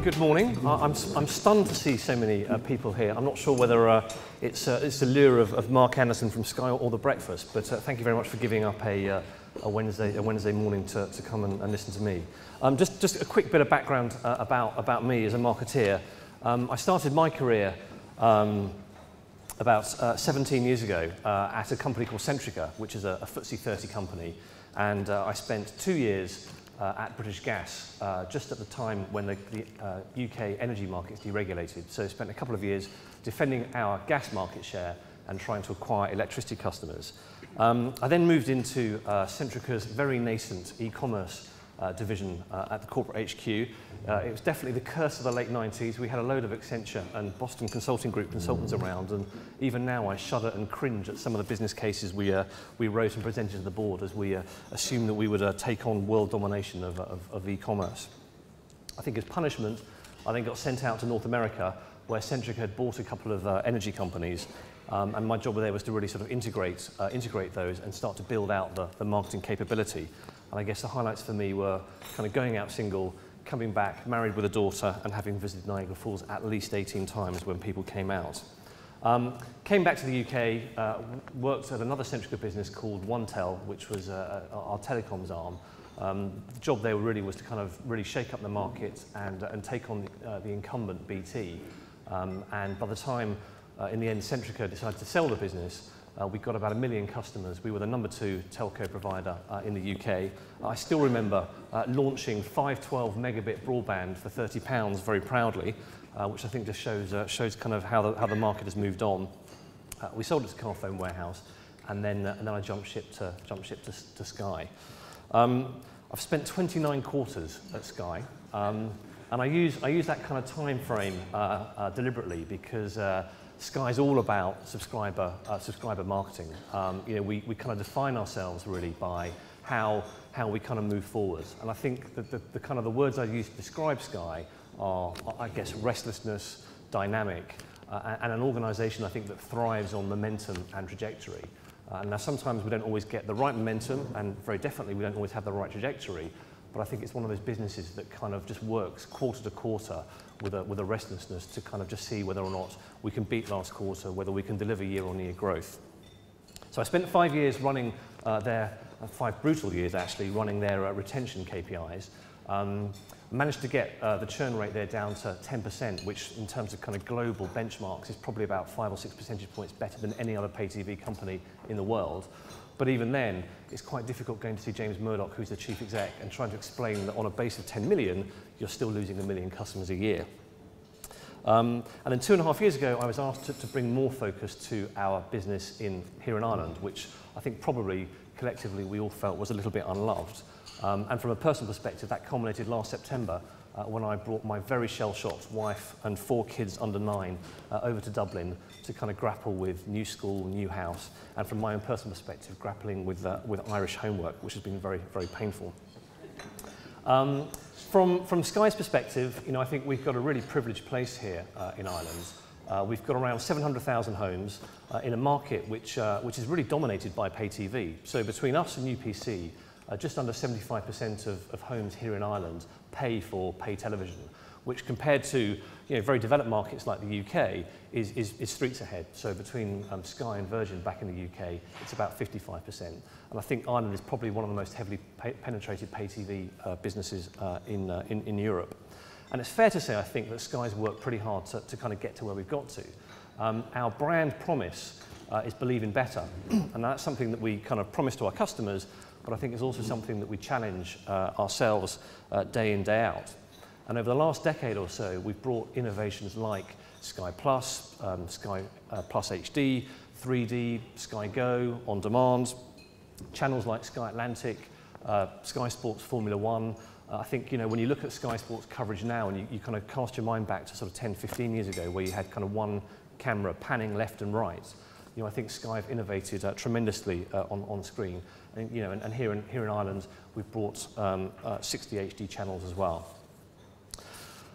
Good morning. I'm stunned to see so many people here. I'm not sure whether it's the lure of Mark Anderson from Sky or The Breakfast, but thank you very much for giving up a Wednesday morning to come and listen to me. Just a quick bit of background about me as a marketeer. I started my career about 17 years ago at a company called Centrica, which is a FTSE 30 company, and I spent 2 years at British Gas, just at the time when the UK energy markets deregulated. So I spent a couple of years defending our gas market share and trying to acquire electricity customers. I then moved into Centrica's very nascent e-commerce division at the corporate HQ. It was definitely the curse of the late 90s. We had a load of Accenture and Boston Consulting Group consultants around, and even now I shudder and cringe at some of the business cases we wrote and presented to the board as we assumed that we would take on world domination of e-commerce. I think as punishment, I then got sent out to North America, where Centrica had bought a couple of energy companies, and my job there was to really sort of integrate those and start to build out the marketing capability. And I guess the highlights for me were kind of going out single, coming back, married with a daughter, and having visited Niagara Falls at least 18 times when people came out. Came back to the UK, worked at another Centrica business called OneTel, which was our telecoms arm. The job there really was to kind of really shake up the market and take on the incumbent BT. And by the time, in the end, Centrica decided to sell the business, we got about 1 million customers. We were the number 2 telco provider in the UK. I still remember launching 512 megabit broadband for £30 very proudly, which I think just shows kind of how the market has moved on. We sold it to Carphone Warehouse, and then I jumped ship to Sky. I've spent 29 quarters at Sky, and I use that kind of time frame deliberately because Sky's all about subscriber marketing. You know, we kind of define ourselves really by how we kind of move forward. And I think that the kind of the words I use to describe Sky are, I guess, restlessness, dynamic, and an organisation I think that thrives on momentum and trajectory. Now sometimes we don't always get the right momentum, and very definitely we don't always have the right trajectory. But I think it's one of those businesses that kind of just works quarter to quarter with a restlessness to kind of just see whether or not we can beat last quarter, whether we can deliver year-on-year growth. So I spent 5 years running 5 brutal years actually, running their retention KPIs. Managed to get the churn rate there down to 10%, which in terms of kind of global benchmarks is probably about 5 or 6 percentage points better than any other pay TV company in the world. But even then, it's quite difficult going to see James Murdoch, who's the chief exec, and trying to explain that on a base of 10 million, you're still losing 1 million customers a year. And then 2.5 years ago, I was asked to bring more focus to our business here in Ireland, which I think probably collectively we all felt was a little bit unloved. And from a personal perspective, that culminated last September when I brought my very shell-shocked wife and 4 kids under 9 over to Dublin to kind of grapple with new school, new house, and from my own personal perspective, grappling with Irish homework, which has been very, very painful. From Sky's perspective, you know, I think we've got a really privileged place here in Ireland. We've got around 700,000 homes in a market which is really dominated by pay TV. So between us and UPC, just under 75% of homes here in Ireland pay for pay television, which compared to very developed markets like the UK is streets ahead. So between Sky and Virgin back in the UK, it's about 55%. And I think Ireland is probably one of the most heavily penetrated pay TV businesses in Europe. And it's fair to say, I think, that Sky's worked pretty hard to kind of get to where we've got to. Our brand promise is believe in better. And that's something that we kind of promise to our customers, but I think it's also something that we challenge ourselves day in, day out. And over the last decade or so, we've brought innovations like Sky Plus, Sky Plus HD, 3D, Sky Go, On Demand, channels like Sky Atlantic, Sky Sports Formula One. I think, when you look at Sky Sports coverage now and you kind of cast your mind back to sort of 10, 15 years ago where you had kind of one camera panning left and right, I think Sky have innovated tremendously on screen. And, and here in Ireland, we've brought 60 HD channels as well.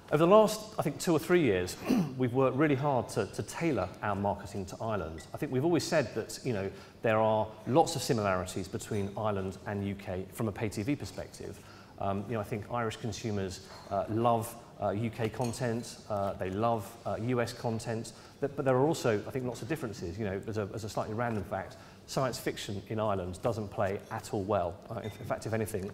Over the last, I think, 2 or 3 years, we've worked really hard to tailor our marketing to Ireland. I think we've always said that, there are lots of similarities between Ireland and UK from a pay TV perspective, I think Irish consumers love UK content, they love US content, but there are also, I think, lots of differences. As a slightly random fact, science fiction in Ireland doesn't play at all well. In fact, if anything,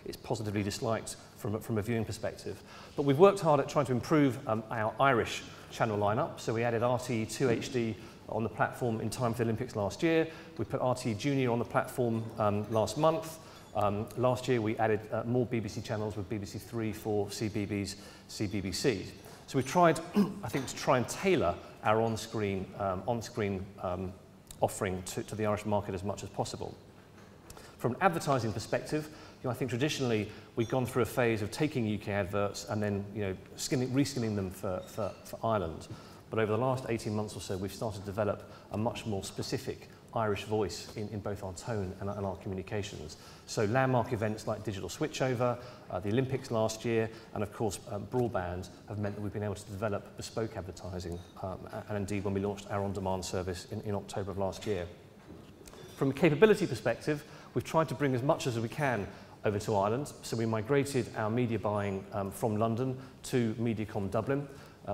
it's positively disliked from a viewing perspective. But we've worked hard at trying to improve our Irish channel lineup. So we added RTE2 HD on the platform in time for the Olympics last year. We put RTE Junior on the platform last month. Last year we added more BBC channels with BBC 3, 4, CBeebies, CBBC. So we tried, I think, to try and tailor our on-screen offering to the Irish market as much as possible. From an advertising perspective, I think traditionally we've gone through a phase of taking UK adverts and then reskinning them for Ireland. But over the last 18 months or so, we've started to develop a much more specific Irish voice in both our tone and our communications. So landmark events like Digital Switchover, the Olympics last year, and of course broadband have meant that we've been able to develop bespoke advertising, and indeed when we launched our on-demand service in October of last year. From a capability perspective, we've tried to bring as much as we can over to Ireland. So we migrated our media buying from London to Mediacom Dublin.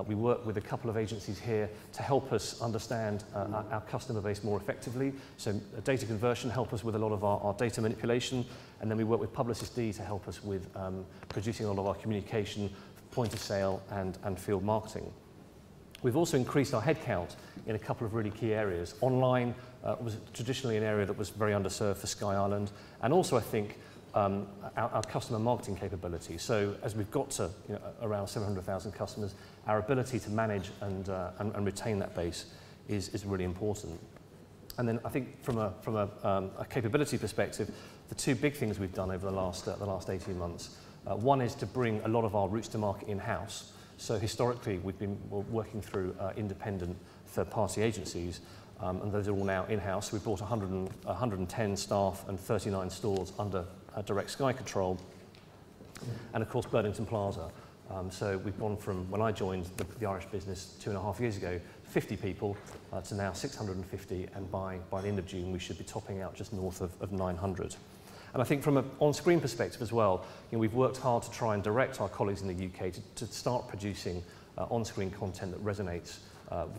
We work with a couple of agencies here to help us understand our customer base more effectively. So data conversion help us with a lot of our data manipulation, and then we work with Publicis D to help us with producing a lot of our communication, point of sale and field marketing. We've also increased our headcount in a couple of really key areas. Online was traditionally an area that was very underserved for Sky Ireland, and also I think our customer marketing capability. So as we've got to around 700,000 customers, our ability to manage and retain that base is really important. And then I think from a capability perspective, the two big things we've done over the last 18 months. One is to bring a lot of our routes to market in-house. So historically, we've been working through independent third-party agencies, and those are all now in-house. We've brought 110 staff and 39 stores under direct Sky control, and of course Burlington Plaza. So we've gone from, when I joined the Irish business 2.5 years ago, 50 people to now 650, and by the end of June we should be topping out just north of 900. And I think from an on-screen perspective as well, we've worked hard to try and direct our colleagues in the UK to start producing on-screen content that resonates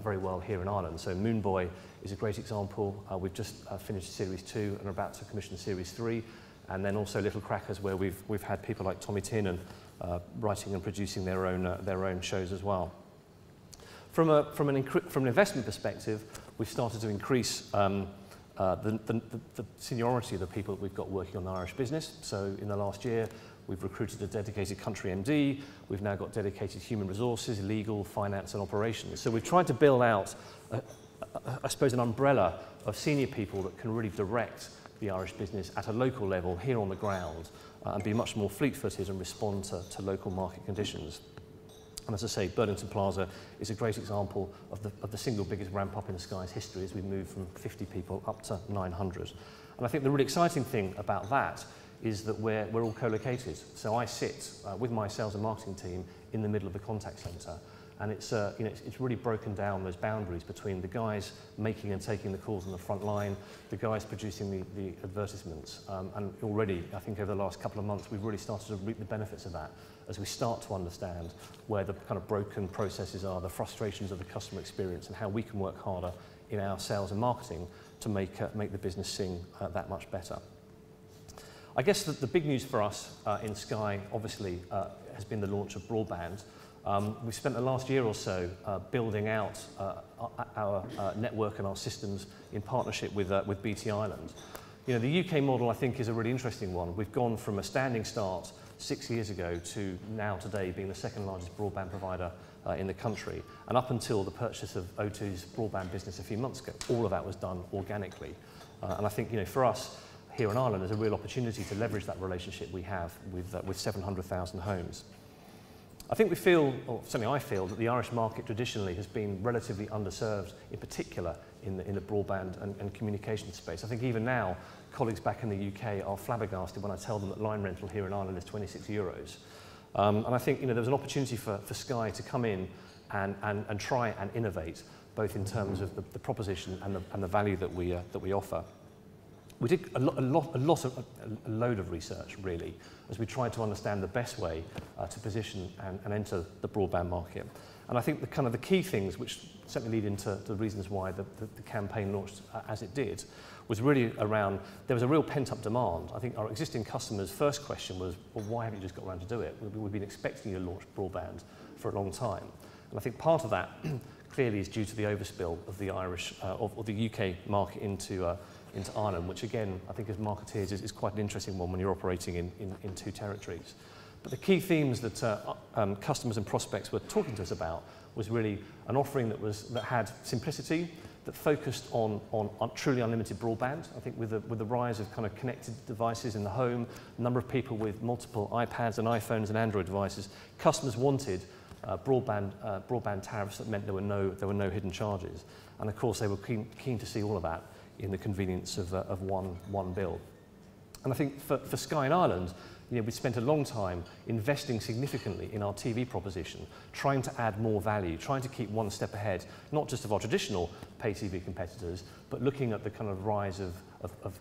very well here in Ireland. So Moon Boy is a great example. We've just finished Series 2 and are about to commission Series 3. And then also Little Crackers, where we've had people like Tommy Tiernan writing and producing their own shows as well. From an investment perspective, we've started to increase the seniority of the people that we've got working on the Irish business. So in the last year, we've recruited a dedicated country MD. We've now got dedicated human resources, legal, finance, and operations. So we've tried to build out, I suppose, an umbrella of senior people that can really direct the Irish business at a local level here on the ground and be much more fleet-footed and respond to local market conditions. And as I say, Burlington Plaza is a great example of the single biggest ramp-up in Sky's history as we move from 50 people up to 900. And I think the really exciting thing about that is that we're all co-located. So I sit with my sales and marketing team in the middle of the contact centre, and it's really broken down those boundaries between the guys making and taking the calls on the front line, the guys producing the advertisements, and already I think over the last couple of months we've really started to reap the benefits of that as we start to understand where the kind of broken processes are, the frustrations of the customer experience, and how we can work harder in our sales and marketing to make the business sing that much better. I guess that the big news for us in Sky obviously has been the launch of broadband. We've spent the last year or so building out our network and our systems in partnership with BT Ireland. The UK model I think is a really interesting one. We've gone from a standing start 6 years ago to now today being the second largest broadband provider in the country. And up until the purchase of O2's broadband business a few months ago, all of that was done organically. And I think for us here in Ireland there's a real opportunity to leverage that relationship we have with 700,000 homes. I think we feel, or certainly I feel, that the Irish market traditionally has been relatively underserved, in particular in the broadband and communication space. I think even now, colleagues back in the UK are flabbergasted when I tell them that line rental here in Ireland is 26 euros. And I think there was an opportunity for Sky to come in and try and innovate, both in terms of the proposition and the value that we offer. we did a load of research, really, as we tried to understand the best way to position and enter the broadband market. And I think the key things, which certainly lead into the reasons why the campaign launched as it did, was really around, there was a real pent-up demand. I think our existing customers' first question was, well, why haven't you just got around to do it? We've been expecting you to launch broadband for a long time. And I think part of that clearly is due to the overspill of the Irish, of the UK market into Ireland, which again, I think as marketeers is quite an interesting one when you're operating in two territories. But the key themes that customers and prospects were talking to us about was really an offering that had simplicity, that focused on truly unlimited broadband. I think with the rise of kind of connected devices in the home, a number of people with multiple iPads and iPhones and Android devices, customers wanted broadband tariffs that meant there were no hidden charges. And of course, they were keen to see all of that in the convenience of one bill. And I think for Sky in Ireland, we spent a long time investing significantly in our TV proposition, trying to add more value, trying to keep one step ahead, not just of our traditional pay TV competitors, but looking at the kind of rise of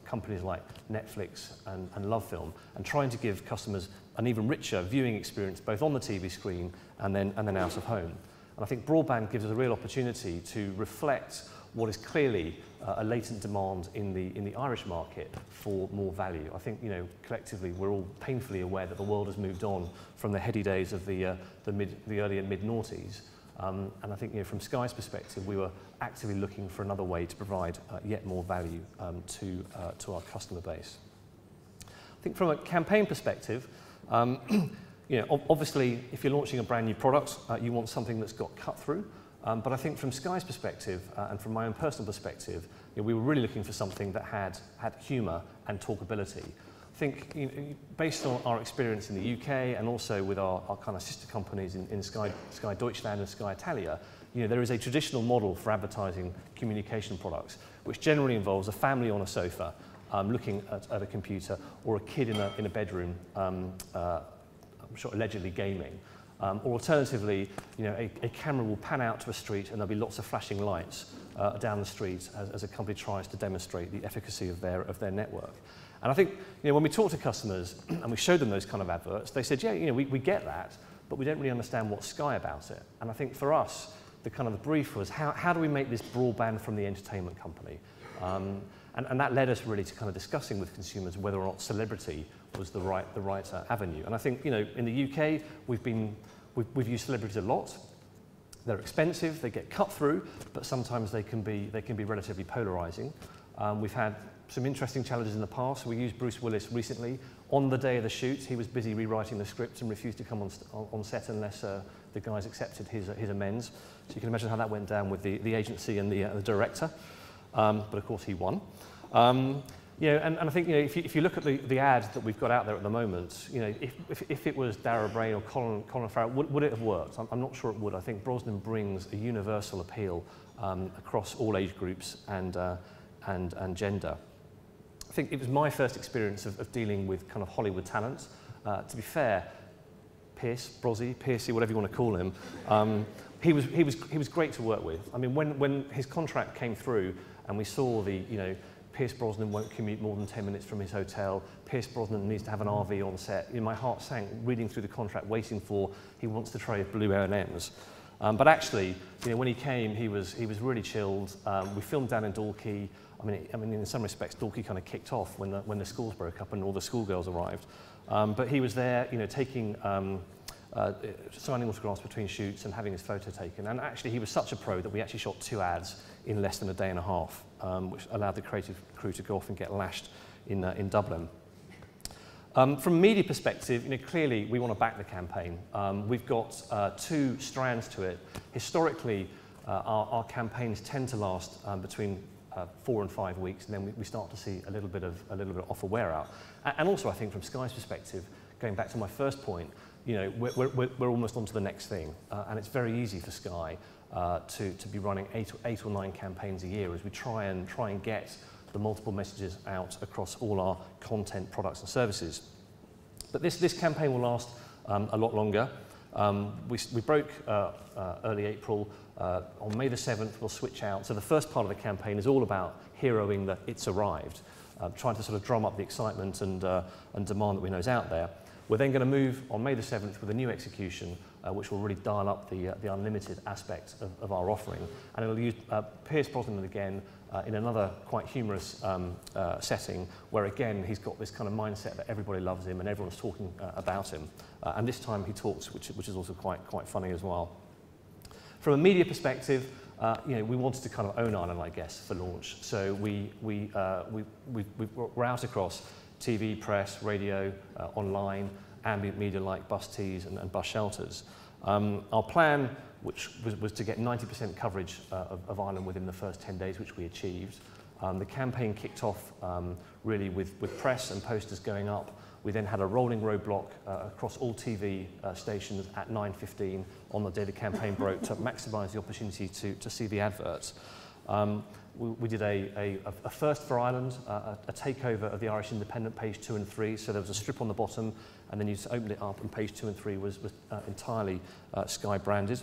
companies like Netflix and LoveFilm, and trying to give customers an even richer viewing experience, both on the TV screen and then out of home. And I think broadband gives us a real opportunity to reflect what is clearly a latent demand in the Irish market for more value. I think, collectively we're all painfully aware that the world has moved on from the heady days of the early and mid-noughties. And I think, from Sky's perspective, we were actively looking for another way to provide yet more value to our customer base. I think from a campaign perspective, obviously, if you're launching a brand new product, you want something that's got cut through. But I think from Sky's perspective and from my own personal perspective, we were really looking for something that had humour and talkability. I think, based on our experience in the UK and also with our kind of sister companies in Sky Deutschland and Sky Italia, there is a traditional model for advertising communication products, which generally involves a family on a sofa looking at a computer, or a kid in a bedroom, I'm sure allegedly gaming. Or alternatively, a camera will pan out to a street and there'll be lots of flashing lights down the street as a company tries to demonstrate the efficacy of their network. And I think, when we talk to customers and we show them those kind of adverts, they said, yeah, we get that, but we don't really understand what's Sky about it. And I think for us, the brief was, how do we make this broadband from the entertainment company? And that led us really to kind of discussing with consumers whether or not celebrity was the right avenue. And I think, in the UK, we've used celebrities a lot. They're expensive, they get cut through, but sometimes they can be relatively polarizing. We've had some interesting challenges in the past. We used Bruce Willis recently. On the day of the shoot, he was busy rewriting the script and refused to come on set unless the guys accepted his amends. So you can imagine how that went down with the agency and the director. But of course he won. And I think, if you look at the ad that we've got out there at the moment, if it was Dara Brain or Colin Farrell, would it have worked? I'm not sure it would. I think Brosnan brings a universal appeal across all age groups and gender. I think it was my first experience of dealing with kind of Hollywood talent. To be fair, Piercy, whatever you want to call him, he was great to work with. I mean, when his contract came through and we saw Pierce Brosnan won't commute more than 10 minutes from his hotel, Pierce Brosnan needs to have an RV on set, my heart sank reading through the contract, waiting for, he wants to try blue M&Ms. But actually, when he came, he was really chilled. We filmed down in Dalkey. I mean, in some respects, Dalkey kind of kicked off when the schools broke up and all the schoolgirls arrived. But he was there, taking, signing autographs between shoots and having his photo taken. And actually, he was such a pro that we actually shot 2 ads in less than a day and a half, which allowed the creative crew to go off and get lashed in Dublin. From a media perspective, clearly we want to back the campaign. We've got 2 strands to it. Historically, our campaigns tend to last between 4 and 5 weeks, and then we start to see a little bit of offer wear out. And also, I think from Sky's perspective, going back to my first point, we're almost onto the next thing, and it's very easy for Sky to be running 8 or 9 campaigns a year as we try and get the multiple messages out across all our content, products and services. But this campaign will last a lot longer. We broke early April. On May the 7th, we'll switch out. So the first part of the campaign is all about heroing that it's arrived. trying to sort of drum up the excitement and demand that we know is out there. We're then going to move on May the 7th with a new execution, which will really dial up the unlimited aspect of our offering. And it'll use Pierce Brosnan again in another quite humorous setting, where again he's got this kind of mindset that everybody loves him and everyone's talking about him. And this time he talks, which is also quite funny as well. From a media perspective, we wanted to kind of own Ireland, I guess, for launch. So we're out across TV, press, radio, online, ambient media like bus tees and bus shelters. Our plan, which was to get 90% coverage of Ireland within the first 10 days, which we achieved. The campaign kicked off really with press and posters going up. We then had a rolling roadblock across all TV stations at 9:15 on the day the campaign broke to maximise the opportunity to see the adverts. We did a first for Ireland, a takeover of the Irish Independent, page 2 and 3. So there was a strip on the bottom, and then you just opened it up, and page 2 and 3 was entirely Sky branded,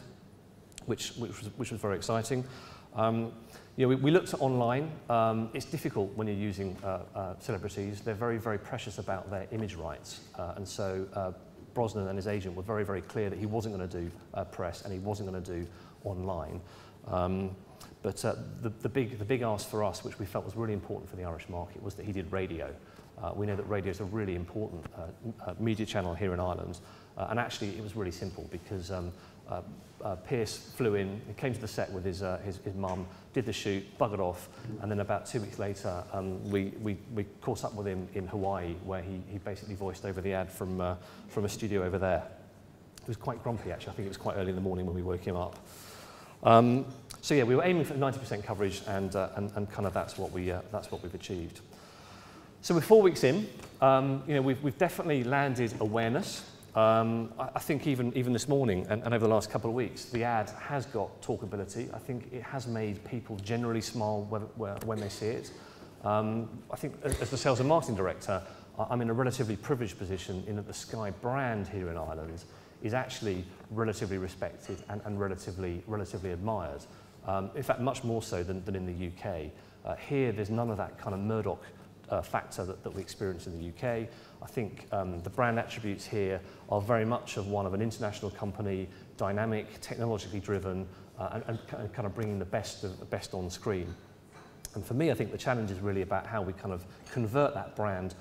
which was very exciting. We looked at online. It's difficult when you're using celebrities. They're very precious about their image rights, and so Brosnan and his agent were very clear that he wasn't going to do press and he wasn't going to do online. But the big ask for us, which we felt was really important for the Irish market, was that he did radio. We know that radio is a really important media channel here in Ireland, and actually it was really simple because Pierce flew in, he came to the set with his mum, did the shoot, buggered off, and then about 2 weeks later we caught up with him in Hawaii, where he basically voiced over the ad from a studio over there. He was quite grumpy actually. I think it was quite early in the morning when we woke him up. So yeah, we were aiming for 90% coverage, and kind of that's what we've achieved. So we're 4 weeks in. We've definitely landed awareness. I think even this morning and over the last couple of weeks, the ad has got talkability. I think it has made people generally smile when they see it. I think as the sales and marketing director, I'm in a relatively privileged position in that the Sky brand here in Ireland is actually relatively respected and relatively admired. In fact, much more so than in the UK. Here, there's none of that kind of Murdoch factor that we experience in the UK. I think the brand attributes here are very much of one of an international company, dynamic, technologically driven, and kind of bringing the best on screen. And for me, I think the challenge is really about how we kind of convert that brand,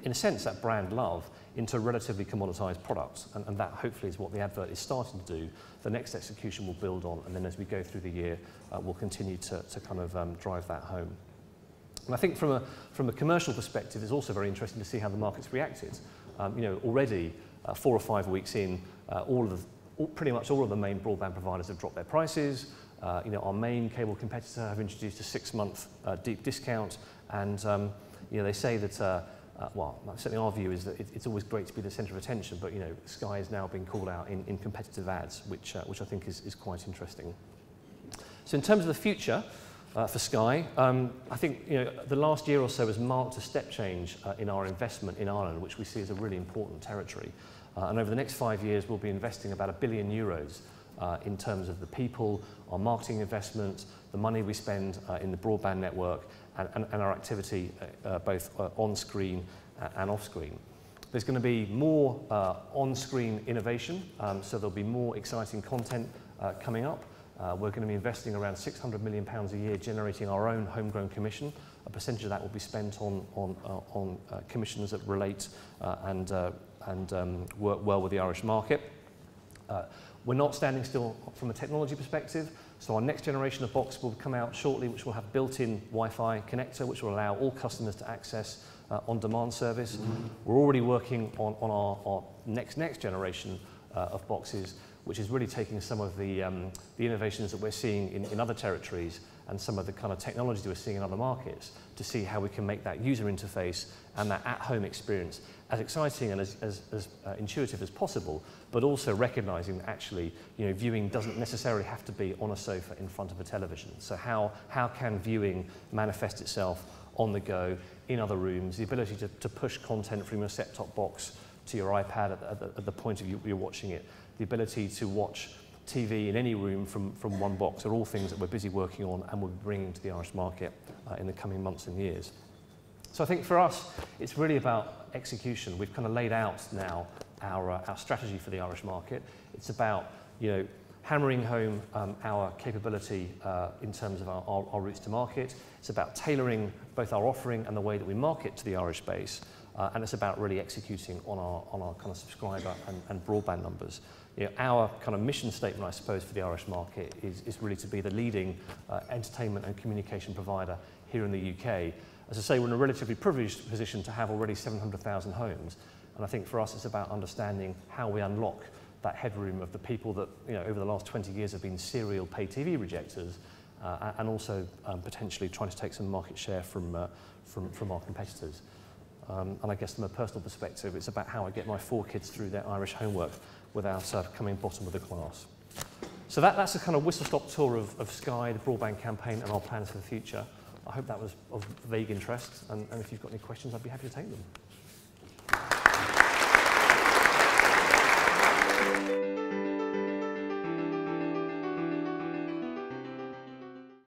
in a sense, that brand love, into relatively commoditized products. And that hopefully is what the advert is starting to do. The next execution will build on, and then as we go through the year, we'll continue to kind of drive that home. And I think from a commercial perspective, it's also very interesting to see how the market's reacted. Already 4 or 5 weeks in, pretty much all of the main broadband providers have dropped their prices. Our main cable competitor have introduced a 6-month deep discount, and they say that, well, certainly our view is that it's always great to be the centre of attention, but Sky is now being called out in competitive ads, which I think is quite interesting. So in terms of the future for Sky, I think the last year or so has marked a step change in our investment in Ireland, which we see as a really important territory. And over the next 5 years, we'll be investing about €1 billion in terms of the people, our marketing investment, the money we spend in the broadband network, and our activity both on-screen and off-screen. There's going to be more on-screen innovation, so there'll be more exciting content coming up. We're going to be investing around £600 million a year generating our own homegrown commission. A percentage of that will be spent on commissions that relate and work well with the Irish market. We're not standing still from a technology perspective, so our next generation of box will come out shortly, which will have built-in Wi-Fi connector, which will allow all customers to access on-demand service. We're already working on our next generation of boxes, which is really taking some of the innovations that we're seeing in other territories and some of the kind of technology that we're seeing in other markets to see how we can make that user interface and that at-home experience as exciting and as intuitive as possible, but also recognising that actually viewing doesn't necessarily have to be on a sofa in front of a television. So how can viewing manifest itself on the go, in other rooms, the ability to push content from your set-top box to your iPad at the point of you're watching it, the ability to watch TV in any room from one box are all things that we're busy working on and we'll be bringing to the Irish market in the coming months and years. So I think for us, it's really about execution. We've kind of laid out now our strategy for the Irish market. It's about, hammering home our capability in terms of our routes to market. It's about tailoring both our offering and the way that we market to the Irish base. And it's about really executing on our kind of subscriber and broadband numbers. Our kind of mission statement, I suppose, for the Irish market is really to be the leading entertainment and communication provider here in the UK. As I say, we're in a relatively privileged position to have already 700,000 homes. And I think for us, it's about understanding how we unlock that headroom of the people that, over the last 20 years have been serial pay TV rejectors, and also potentially trying to take some market share from our competitors. And I guess from a personal perspective, it's about how I get my 4 kids through their Irish homework without coming bottom of the class. So that's a kind of whistle-stop tour of Sky, the broadband campaign, and our plans for the future. I hope that was of vague interest, and if you've got any questions, I'd be happy to take them.